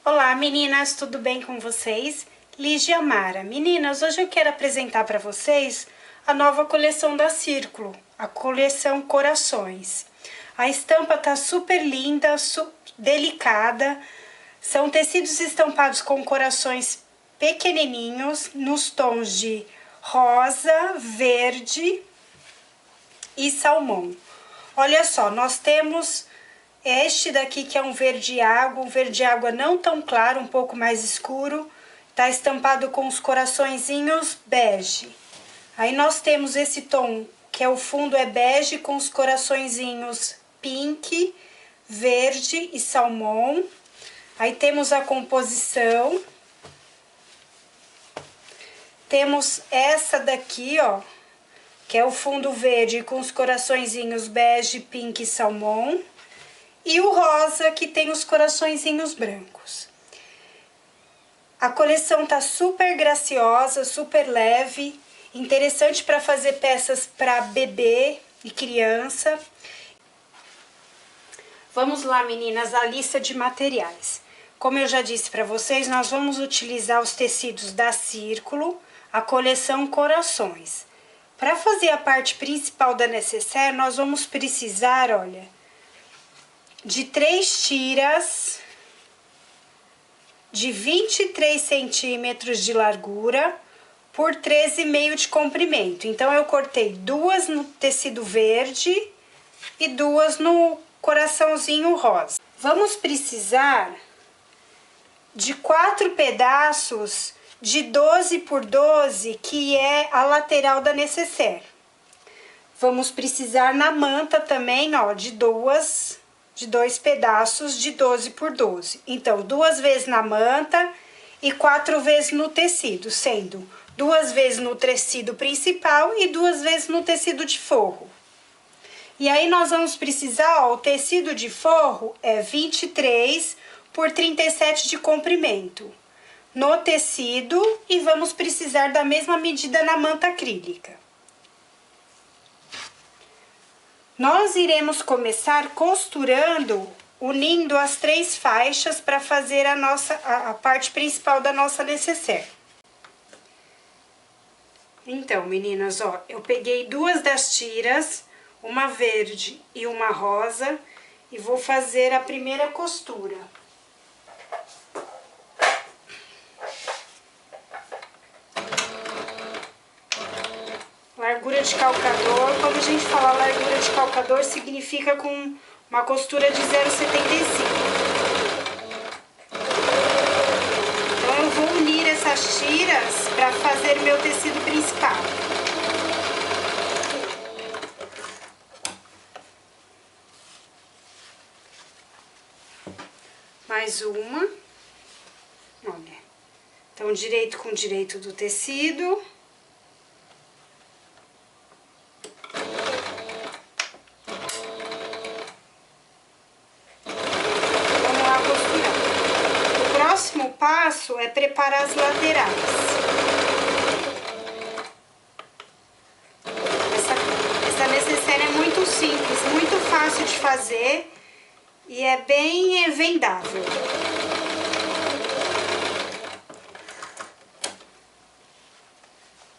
Olá meninas, tudo bem com vocês? Lígia Mara. Meninas, hoje eu quero apresentar para vocês a nova coleção da Círculo, a coleção Corações. A estampa tá super linda, delicada, são tecidos estampados com corações pequenininhos, nos tons de rosa, verde e salmão. Olha só, nós temos este daqui que é um verde água não tão claro, um pouco mais escuro, tá estampado com os coraçõezinhos bege. Aí nós temos esse tom, que é o fundo é bege com os coraçõezinhos pink, verde e salmão. Aí temos a composição. Temos essa daqui, ó, que é o fundo verde com os coraçõezinhos bege, pink e salmão. E o rosa, que tem os coraçõezinhos brancos. A coleção tá super graciosa, super leve, interessante para fazer peças para bebê e criança. Vamos lá, meninas, a lista de materiais. Como eu já disse para vocês, nós vamos utilizar os tecidos da Círculo, a coleção Corações. Para fazer a parte principal da necessaire, nós vamos precisar, olha, de 3 tiras de 23 centímetros de largura por 13,5 de comprimento. Então, eu cortei 2 no tecido verde e 2 no coraçãozinho rosa. Vamos precisar de 4 pedaços de 12 por 12, que é a lateral da necessaire. Vamos precisar na manta também, ó, de 2 pedaços de 12 por 12. Então, 2 vezes na manta e 4 vezes no tecido, sendo 2 vezes no tecido principal e 2 vezes no tecido de forro. E aí, nós vamos precisar, ó, o tecido de forro é 23 por 37 de comprimento no tecido e vamos precisar da mesma medida na manta acrílica. Nós iremos começar costurando, unindo as 3 faixas para fazer a parte principal da nossa necessaire. Então, meninas, ó, eu peguei 2 das tiras, uma verde e uma rosa, e vou fazer a primeira costura. Largura de calcador, quando a gente fala largura de calcador, significa com uma costura de 0,75. Então, eu vou unir essas tiras para fazer o meu tecido principal. Mais uma. Olha. Então, direito com direito do tecido. O passo é preparar as laterais. Essa necessaire é muito simples, muito fácil de fazer e é bem vendável.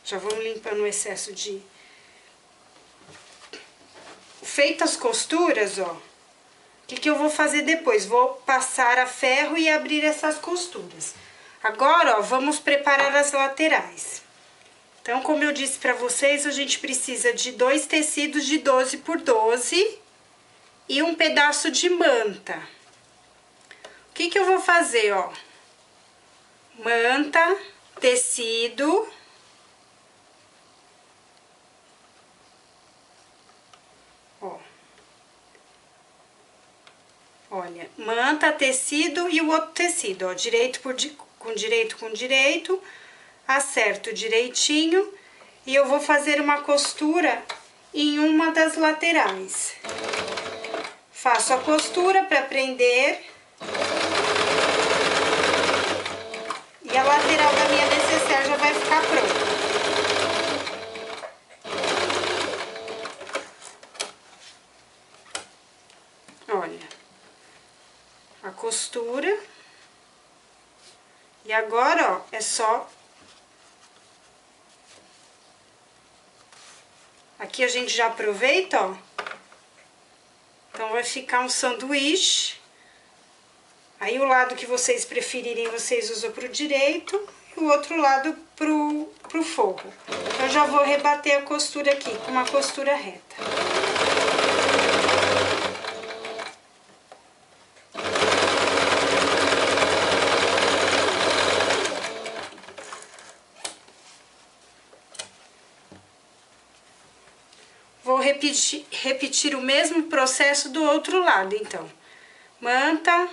Já vamos limpando o excesso de... Feitas as costuras, ó. O que eu vou fazer depois? Vou passar a ferro e abrir essas costuras. Agora, ó, vamos preparar as laterais. Então, como eu disse pra vocês, a gente precisa de 2 tecidos de 12 por 12 e um pedaço de manta. O que eu vou fazer, ó? Manta, tecido... Olha, manta, tecido e o outro tecido, ó, direito com direito, acerto direitinho e eu vou fazer uma costura em uma das laterais. Faço a costura para prender e a lateral da minha necessaire já vai ficar pronta. Olha. A costura E agora, ó, é só... Aqui a gente já aproveita, ó. Então, vai ficar um sanduíche. Aí, o lado que vocês preferirem, vocês usam pro direito. E o outro lado pro forro. Eu já vou rebater a costura aqui, com uma costura reta. Vou repetir o mesmo processo do outro lado, então. Manta,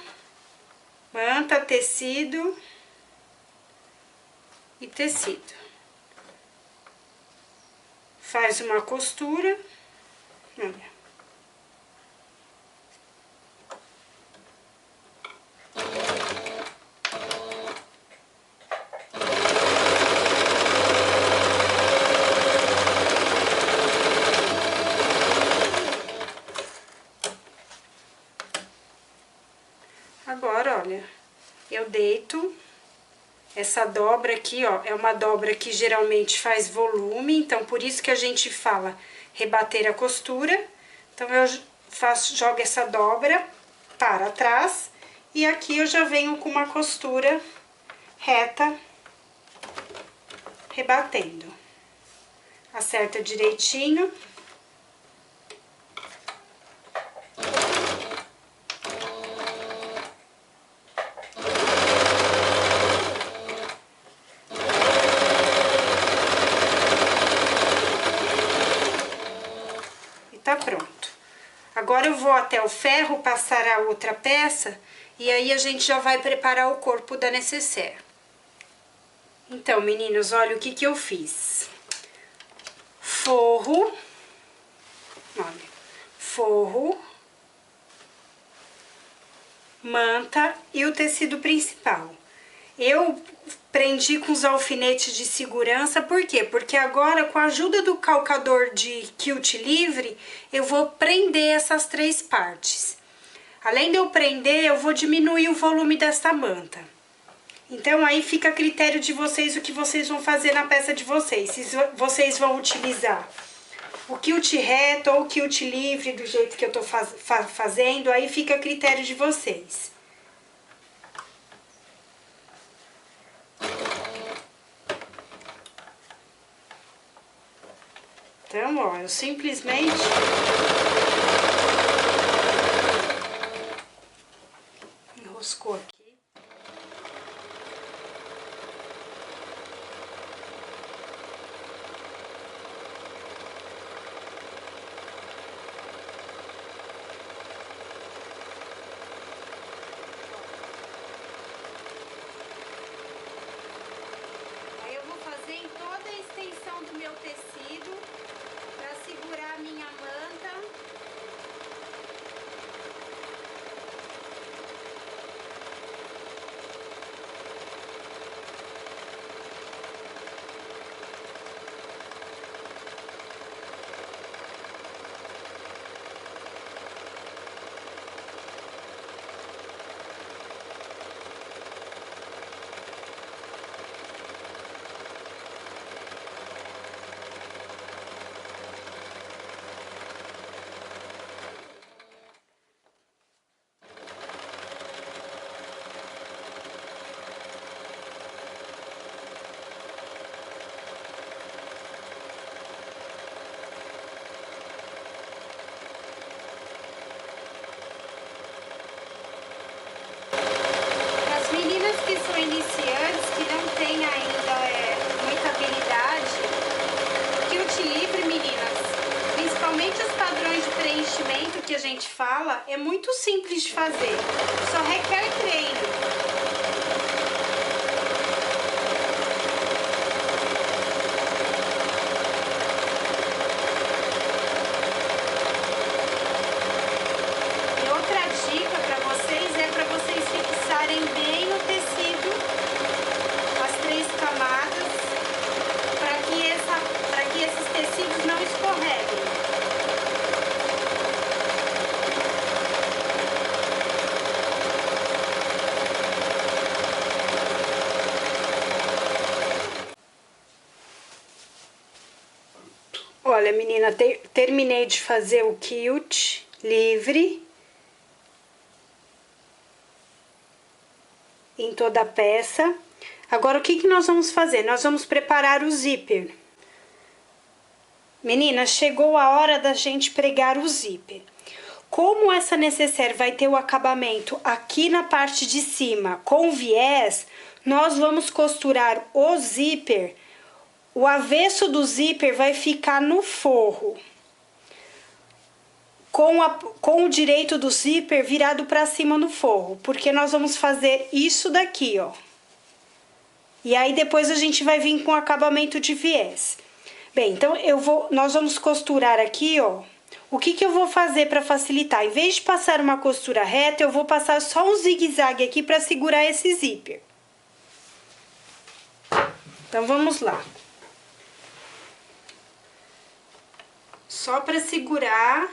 tecido e tecido. Faz uma costura, olha. Agora, olha, eu deito essa dobra aqui, ó, é uma dobra que geralmente faz volume, então por isso que a gente fala rebater a costura. Então, eu jogo essa dobra para trás e aqui eu já venho com uma costura reta, rebatendo. Acerta direitinho. Tá pronto. Agora eu vou até o ferro passar a outra peça e aí a gente já vai preparar o corpo da necessaire. Então, meninos, olha o que eu fiz. Forro, olha, forro, manta e o tecido principal. Eu prendi com os alfinetes de segurança, por quê? Porque agora, com a ajuda do calcador de quilt livre, eu vou prender essas três partes. Além de eu prender, eu vou diminuir o volume dessa manta. Então, aí fica a critério de vocês o que vocês vão fazer na peça de vocês. Se vocês vão utilizar o quilt reto ou o quilt livre, do jeito que eu tô fazendo, aí fica a critério de vocês. Então, ó, eu simplesmente enroscou aqui. Aí eu vou fazer em toda a extensão do meu tecido, para segurar a minha manta. Que são iniciantes, que não têm ainda muita habilidade, quilt livre, meninas, principalmente os padrões de preenchimento que a gente fala, é muito simples de fazer, só requer treino. Bem no tecido, as três camadas, para que esses tecidos não escorreguem. olha, menina, terminei de fazer o quilt livre em toda a peça. Agora, o que que nós vamos fazer? Nós vamos preparar o zíper. Meninas, chegou a hora da gente pregar o zíper. Como essa necessaire vai ter o acabamento aqui na parte de cima com viés, nós vamos costurar o zíper. O avesso do zíper vai ficar no forro, com o direito do zíper virado para cima no forro, porque nós vamos fazer isso daqui, ó. E aí depois a gente vai vir com acabamento de viés. Bem, então nós vamos costurar aqui, ó. O que que eu vou fazer para facilitar? Em vez de passar uma costura reta, eu vou passar só um zigue-zague aqui para segurar esse zíper. Então vamos lá. Só para segurar.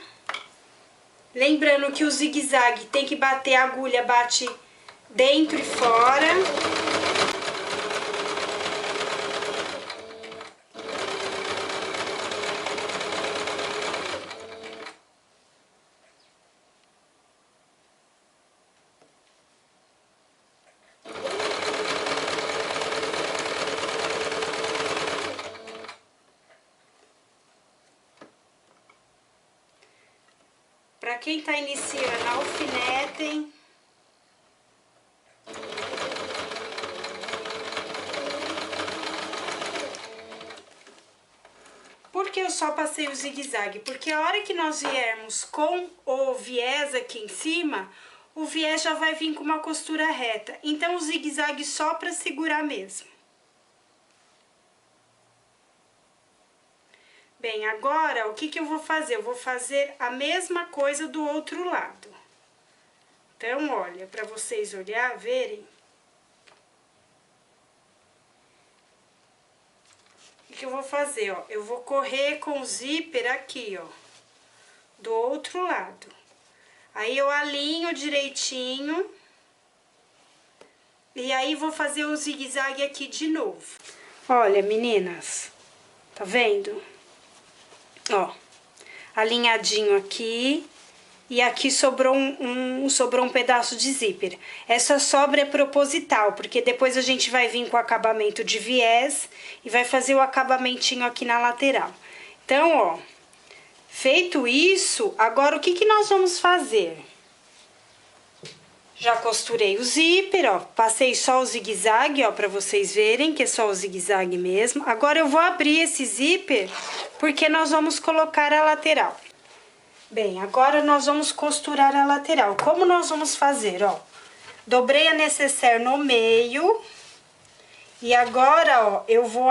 Lembrando que o zigue-zague tem que bater a agulha, bate dentro e fora. Para quem tá iniciando, alfinetem. Por que eu só passei o zigue-zague? Porque a hora que nós viermos com o viés aqui em cima, o viés já vai vir com uma costura reta. Então, o zigue-zague só para segurar mesmo. Bem, agora, o que que eu vou fazer? Eu vou fazer a mesma coisa do outro lado. Então, olha, para vocês verem. O que eu vou fazer, ó? Eu vou correr com o zíper aqui, ó, do outro lado. Aí, eu alinho direitinho. E aí, vou fazer o zigue-zague aqui de novo. Olha, meninas, tá vendo? Ó, alinhadinho aqui, e aqui sobrou um pedaço de zíper. Essa sobra é proposital, porque depois a gente vai vir com o acabamento de viés e vai fazer o acabamentinho aqui na lateral. Então, ó, feito isso, agora o que que nós vamos fazer? Já costurei o zíper, ó, passei só o zigue-zague, ó, pra vocês verem que é só o zigue-zague mesmo. Agora eu vou abrir esse zíper, porque nós vamos colocar a lateral. Bem, agora nós vamos costurar a lateral. Como nós vamos fazer, ó? Dobrei a necessaire no meio. E agora, ó, eu vou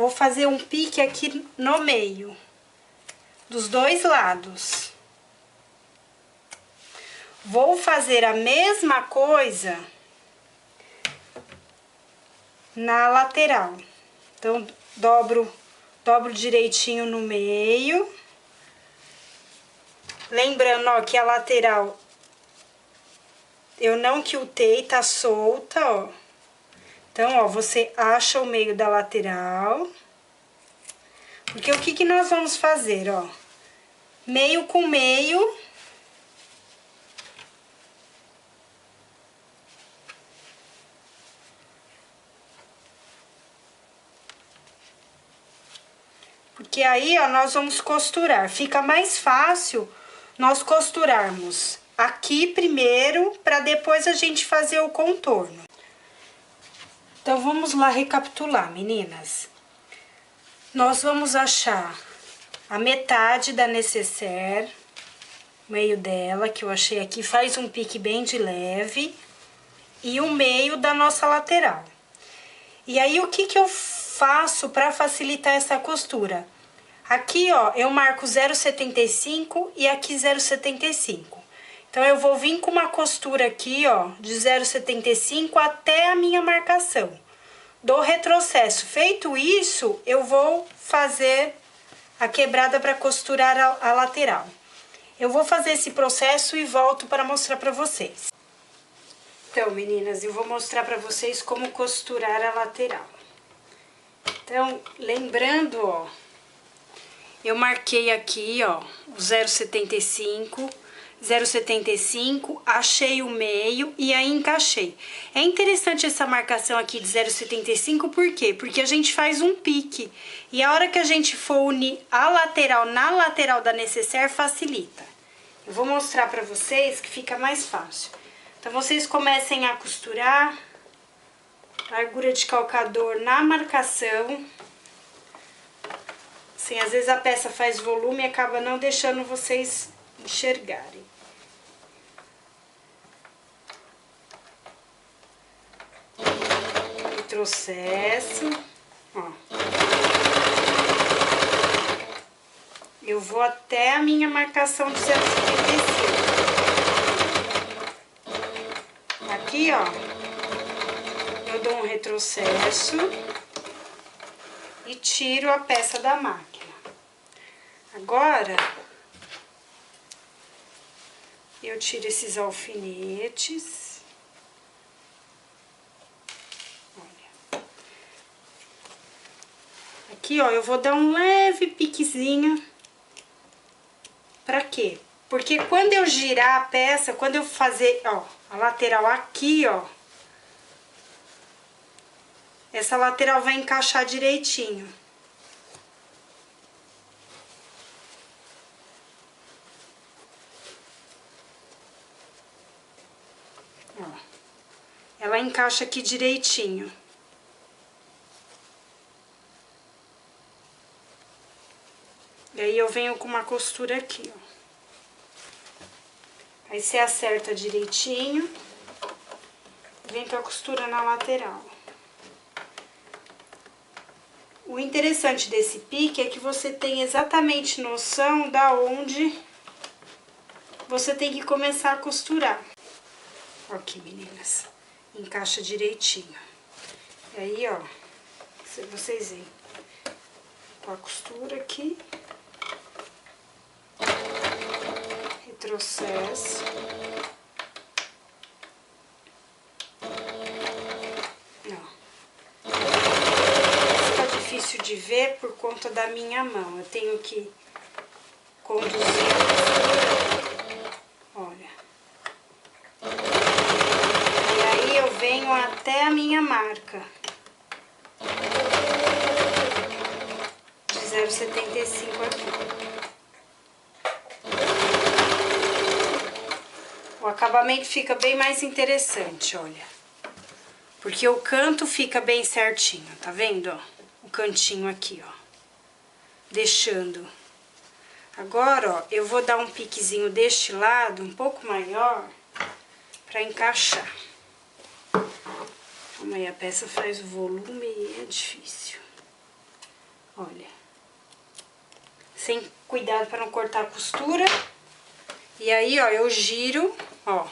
fazer um pique aqui no meio, dos dois lados. Vou fazer a mesma coisa na lateral. Então, dobro direitinho no meio. Lembrando, ó, que a lateral eu não quiltei, tá solta, ó. Então, ó, você acha o meio da lateral. Porque o que que nós vamos fazer, ó? Meio com meio. Porque aí, ó, nós vamos costurar. Fica mais fácil nós costurarmos aqui primeiro, para depois a gente fazer o contorno. Então, vamos lá recapitular, meninas. Nós vamos achar a metade da necessaire, o meio dela, que eu achei aqui, faz um pique bem de leve, e o meio da nossa lateral. E aí, o que que eu faço para facilitar essa costura? Aqui, ó, eu marco 0,75 e aqui 0,75. Então, eu vou vir com uma costura aqui, ó, de 0,75 até a minha marcação do retrocesso. Feito isso, eu vou fazer a quebrada para costurar a lateral. Eu vou fazer esse processo e volto para mostrar para vocês. Então, meninas, eu vou mostrar para vocês como costurar a lateral. Então, lembrando, ó, Eu marquei aqui, ó, o 0,75, 0,75, achei o meio e aí encaixei. É interessante essa marcação aqui de 0,75, por quê? Porque a gente faz um pique e a hora que a gente for unir a lateral na lateral da necessaire, facilita. Eu vou mostrar pra vocês que fica mais fácil. Então, vocês comecem a costurar, largura de calcador na marcação. Assim, às vezes a peça faz volume e acaba não deixando vocês enxergarem. Retrocesso, ó. Eu vou até a minha marcação de 0,75. Aqui, ó, eu dou um retrocesso e tiro a peça da máquina. Agora, eu tiro esses alfinetes. Aqui, ó, eu vou dar um leve piquezinho. Pra quê? Porque quando eu girar a peça, quando eu fazer, ó, a lateral aqui, ó, essa lateral vai encaixar direitinho. Ó, ela encaixa aqui direitinho. E aí eu venho com uma costura aqui, ó. Aí você acerta direitinho. Vem com a costura na lateral. O interessante desse pique é que você tem exatamente noção da onde você tem que começar a costurar. Aqui, meninas. Encaixa direitinho. E aí, ó, vocês veem. Com a costura aqui. Retrocesso. Fica difícil de ver por conta da minha mão. Eu tenho que conduzir a costura. Olha. E aí eu venho até a minha marca. De 0,75 aqui. O acabamento fica bem mais interessante, olha. Porque o canto fica bem certinho, tá vendo, ó? O cantinho aqui, ó. Deixando. Agora, ó, eu vou dar um piquezinho deste lado, um pouco maior, pra encaixar. Calma aí, a peça faz o volume e é difícil. Olha. Sem cuidado pra não cortar a costura. E aí, ó, eu giro, ó.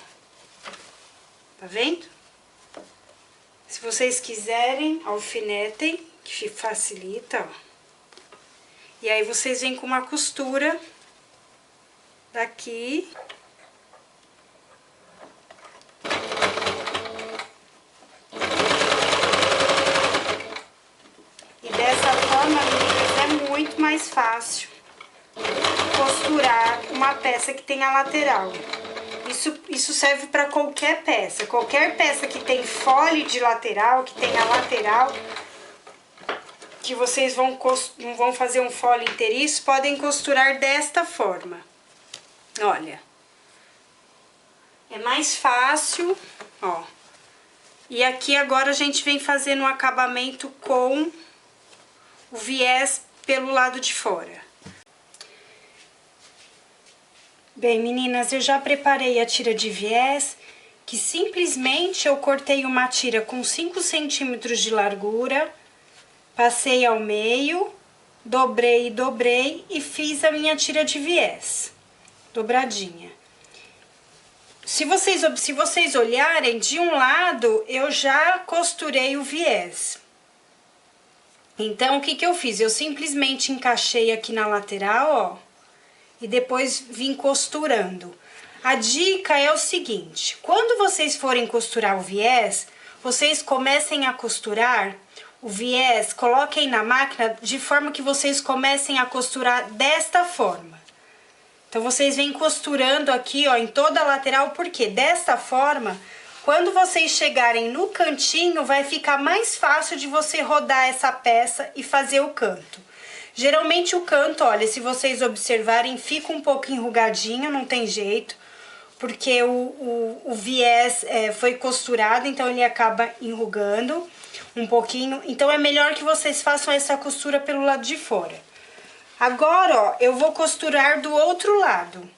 Tá vendo? Se vocês quiserem, alfinetem, que facilita, ó. E aí, vocês vêm com uma costura daqui. E dessa forma, meninas, é muito mais fácil costurar uma peça que tem a lateral. Isso serve para qualquer peça. Qualquer peça que tem fole de lateral, que tem a lateral, que vocês vão fazer um fole inteiriço, podem costurar desta forma. Olha. É mais fácil, ó. E aqui agora a gente vem fazendo um acabamento com o viés pelo lado de fora. Bem, meninas, eu já preparei a tira de viés, que simplesmente eu cortei uma tira com 5 centímetros de largura, passei ao meio, dobrei e fiz a minha tira de viés, dobradinha. Se vocês olharem, de um lado eu já costurei o viés. Então, o que que eu fiz? Eu simplesmente encaixei aqui na lateral, ó. E depois vim costurando. A dica é o seguinte, quando vocês forem costurar o viés, vocês comecem a costurar o viés, coloquem na máquina de forma que vocês comecem a costurar desta forma. Então, vocês vêm costurando aqui, ó, em toda a lateral, porque desta forma, quando vocês chegarem no cantinho, vai ficar mais fácil de você rodar essa peça e fazer o canto. Geralmente o canto, olha, se vocês observarem, fica um pouco enrugadinho, não tem jeito, porque o viés foi costurado, então ele acaba enrugando um pouquinho. Então, é melhor que vocês façam essa costura pelo lado de fora. Agora, ó, eu vou costurar do outro lado.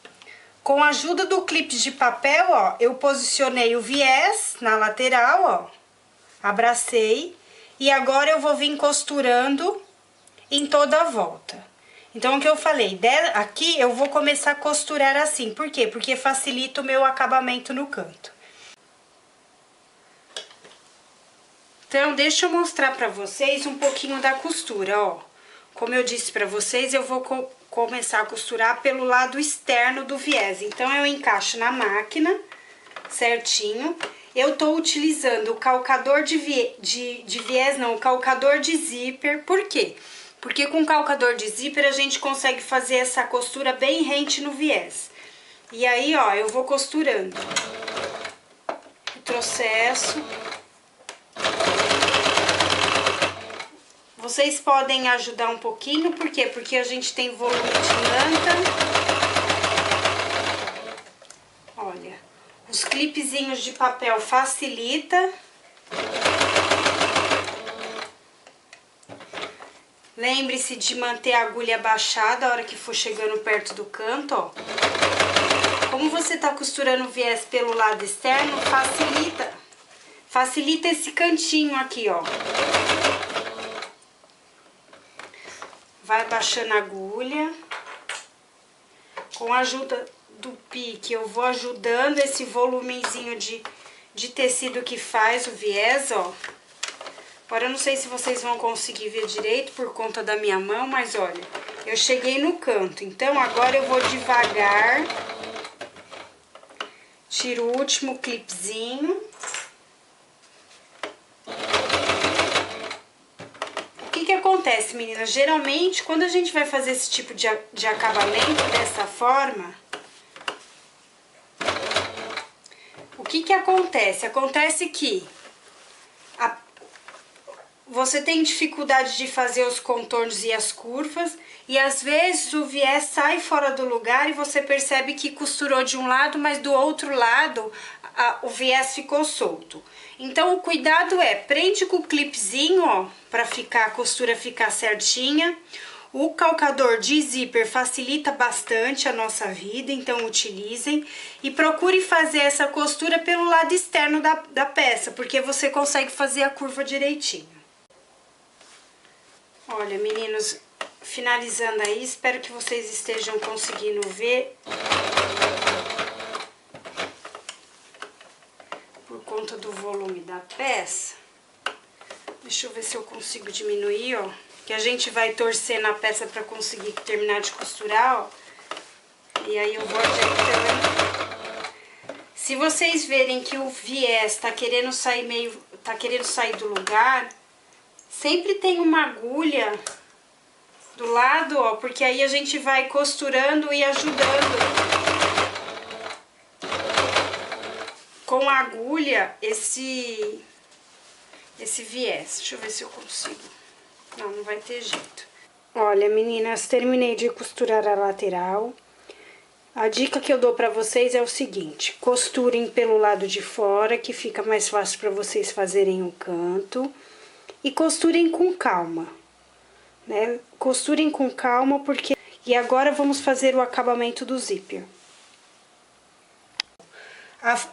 Com a ajuda do clipe de papel, ó, eu posicionei o viés na lateral, ó, abracei, e agora eu vou vir costurando em toda a volta. Então, o que eu falei, aqui eu vou começar a costurar assim. Por quê? Porque facilita o meu acabamento no canto. Então, deixa eu mostrar pra vocês um pouquinho da costura, ó. Como eu disse pra vocês, eu vou começar a costurar pelo lado externo do viés. Então, eu encaixo na máquina, certinho. Eu tô utilizando o calcador de viés, não, o calcador de zíper. Por quê? Porque com o calcador de zíper a gente consegue fazer essa costura bem rente no viés. E aí, ó, eu vou costurando. Retrocesso. Vocês podem ajudar um pouquinho, por quê? Porque a gente tem volume de manta. Olha, os clipezinhos de papel facilita. Lembre-se de manter a agulha abaixada a hora que for chegando perto do canto, ó. Como você tá costurando o viés pelo lado externo, facilita esse cantinho aqui, ó. Vai baixando a agulha. Com a ajuda do pique, eu vou ajudando esse volumezinho de tecido que faz o viés, ó. Agora, eu não sei se vocês vão conseguir ver direito por conta da minha mão, mas olha, eu cheguei no canto. Então, agora eu vou devagar, tiro o último clipezinho. O que acontece, meninas? Geralmente, quando a gente vai fazer esse tipo de acabamento dessa forma, o que acontece? Acontece que você tem dificuldade de fazer os contornos e as curvas, e às vezes o viés sai fora do lugar e você percebe que costurou de um lado, mas do outro lado o viés ficou solto. Então, o cuidado prende com o clipezinho, ó, pra a costura ficar certinha. O calcador de zíper facilita bastante a nossa vida, então utilizem. E procure fazer essa costura pelo lado externo da peça, porque você consegue fazer a curva direitinho. Olha, meninos, finalizando aí, espero que vocês estejam conseguindo ver. Por conta do volume da peça. Deixa eu ver se eu consigo diminuir, ó. Que a gente vai torcer na peça pra conseguir terminar de costurar, ó. E aí eu vou ajeitando. Se vocês verem que o viés tá querendo sair do lugar, sempre tem uma agulha do lado, ó, porque aí a gente vai costurando e ajudando com a agulha esse viés. Deixa eu ver se eu consigo. Não vai ter jeito. Olha, meninas, terminei de costurar a lateral. A dica que eu dou pra vocês é o seguinte: costurem pelo lado de fora, que fica mais fácil pra vocês fazerem o canto. E costurem com calma, né? Costurem com calma, porque... E agora vamos fazer o acabamento do zíper.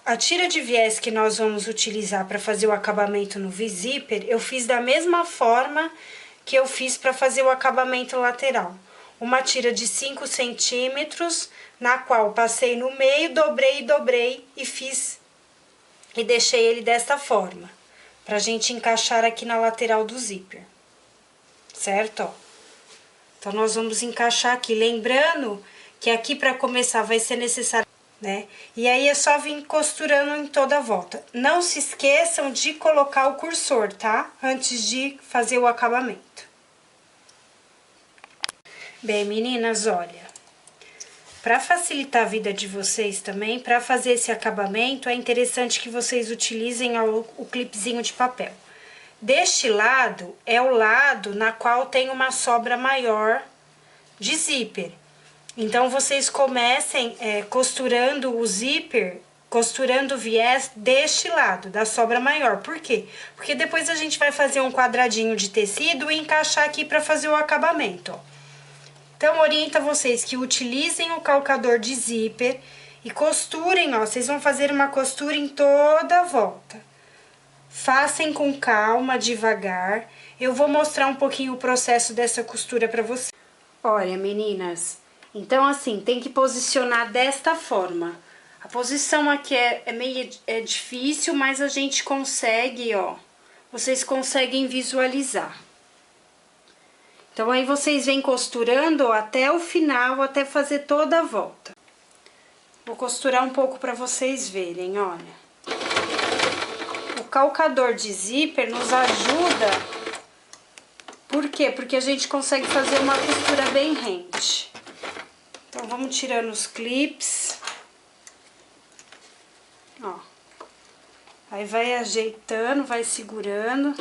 A tira de viés que nós vamos utilizar para fazer o acabamento no V-zíper, eu fiz da mesma forma que eu fiz para fazer o acabamento lateral. Uma tira de 5 centímetros, na qual passei no meio, dobrei e fiz e deixei ele desta forma, pra gente encaixar aqui na lateral do zíper, certo? Ó. Então, nós vamos encaixar aqui, lembrando que aqui para começar vai ser necessário né? E aí é só vir costurando em toda a volta. Não se esqueçam de colocar o cursor, tá? Antes de fazer o acabamento. Bem, meninas, olha, para facilitar a vida de vocês também, para fazer esse acabamento, é interessante que vocês utilizem o clipezinho de papel. Deste lado é o lado na qual tem uma sobra maior de zíper. Então, vocês comecem costurando o zíper, costurando o viés deste lado, da sobra maior. Por quê? Porque depois a gente vai fazer um quadradinho de tecido e encaixar aqui para fazer o acabamento, ó. Então, orienta vocês que utilizem o calcador de zíper e costurem, ó. Vocês vão fazer uma costura em toda a volta. Façam com calma, devagar. Eu vou mostrar um pouquinho o processo dessa costura pra vocês. Olha, meninas, então assim, tem que posicionar desta forma. A posição aqui é meio difícil, mas a gente consegue, ó. Vocês conseguem visualizar. Então, aí vocês vêm costurando ó, até o final, até fazer toda a volta. Vou costurar um pouco para vocês verem, olha. O calcador de zíper nos ajuda. Por quê? Porque a gente consegue fazer uma costura bem rente. Então, vamos tirando os clips. Ó. Aí vai ajeitando, vai segurando.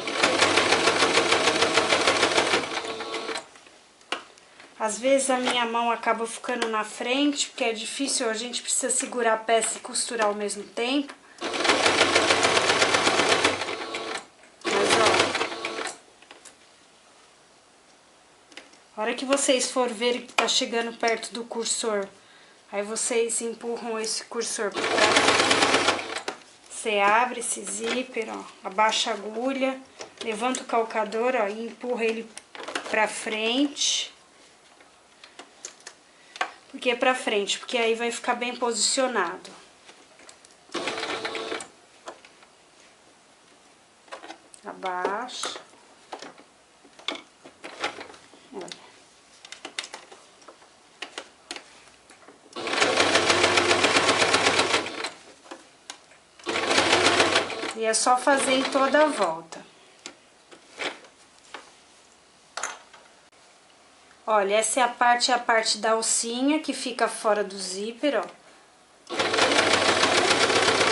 Às vezes a minha mão acaba ficando na frente, porque é difícil, a gente precisa segurar a peça e costurar ao mesmo tempo. Mas, ó, a hora que vocês for ver que tá chegando perto do cursor, aí vocês empurram esse cursor pra cá. Você abre esse zíper, ó, abaixa a agulha, levanta o calcador, ó, e empurra ele pra frente. Por que pra frente? Porque aí vai ficar bem posicionado. Abaixa. Olha. E é só fazer em toda a volta. Olha, essa é a parte da alcinha que fica fora do zíper, ó.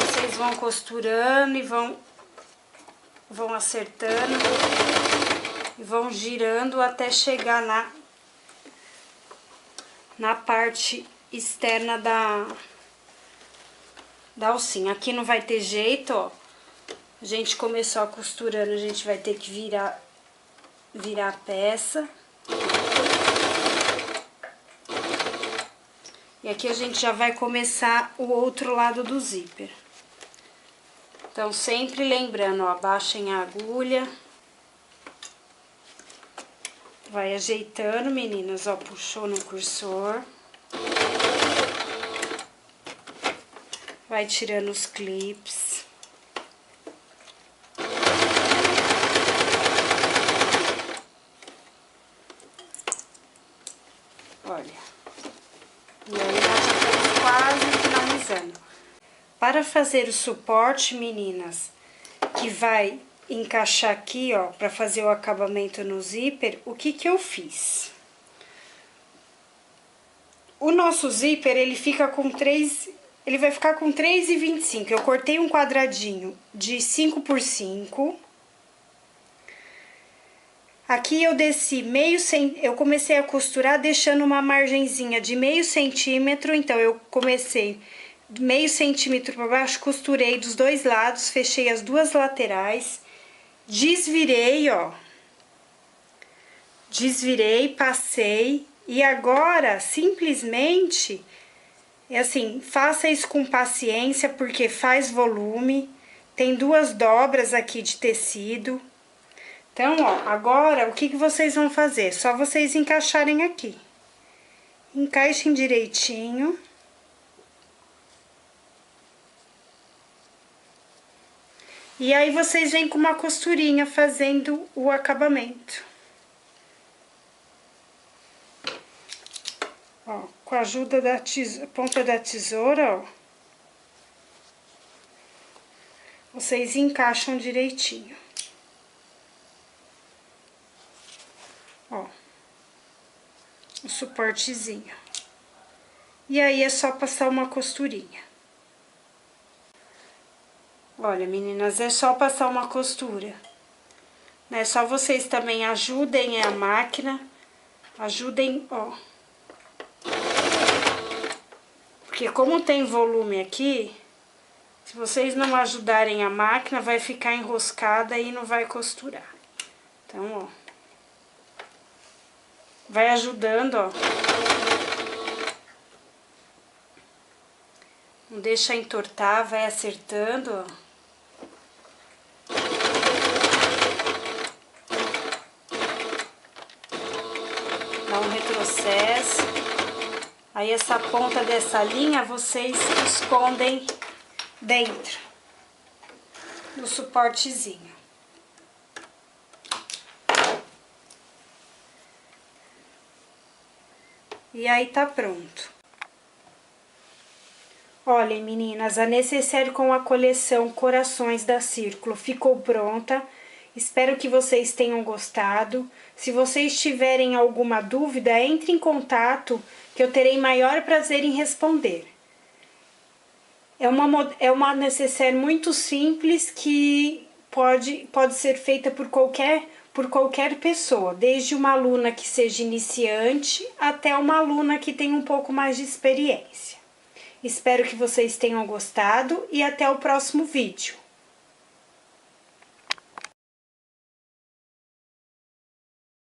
Vocês vão costurando e vão acertando e vão girando até chegar na parte externa da alcinha. Aqui não vai ter jeito, ó. A gente começou a costurando, a gente vai ter que virar a peça. E aqui a gente já vai começar o outro lado do zíper. Então, sempre lembrando, ó, abaixem a agulha. Vai ajeitando, meninas, ó, puxou no cursor. Vai tirando os clips. Olha. E aí, nós já estamos quase finalizando. Para fazer o suporte, meninas, que vai encaixar aqui, ó, para fazer o acabamento no zíper, o que que eu fiz? O nosso zíper, ele fica com ele vai ficar com 3,25. Eu cortei um quadradinho de 5 por 5. Aqui eu desci eu comecei a costurar deixando uma margenzinha de meio centímetro, então eu comecei meio centímetro para baixo, costurei dos dois lados, fechei as duas laterais, desvirei, ó. Desvirei, passei e agora simplesmente, assim, faça isso com paciência porque faz volume, tem duas dobras aqui de tecido. Então, ó, agora, o que vocês vão fazer? Só vocês encaixarem aqui. Encaixem direitinho. E aí, vocês vêm com uma costurinha fazendo o acabamento. Ó, com a ajuda da ponta da tesoura, ó. vocês encaixam direitinho. Ó, o suportezinho. E aí é só passar uma costurinha. Olha, meninas, é só passar uma costura. Né? Só vocês também ajudem a máquina. Ajudem, ó. Porque como tem volume aqui, se vocês não ajudarem a máquina, vai ficar enroscada e não vai costurar. Então, ó. Vai ajudando, ó. Não deixa entortar, vai acertando, ó. Dá um retrocesso. Aí essa ponta dessa linha vocês escondem dentro do suportezinho. E aí tá pronto. Olhem, meninas, a necessaire com a coleção Corações da Círculo ficou pronta. Espero que vocês tenham gostado. Se vocês tiverem alguma dúvida, entre em contato que eu terei maior prazer em responder. É uma necessaire muito simples que pode ser feita por qualquer pessoa, desde uma aluna que seja iniciante até uma aluna que tenha um pouco mais de experiência. Espero que vocês tenham gostado e até o próximo vídeo.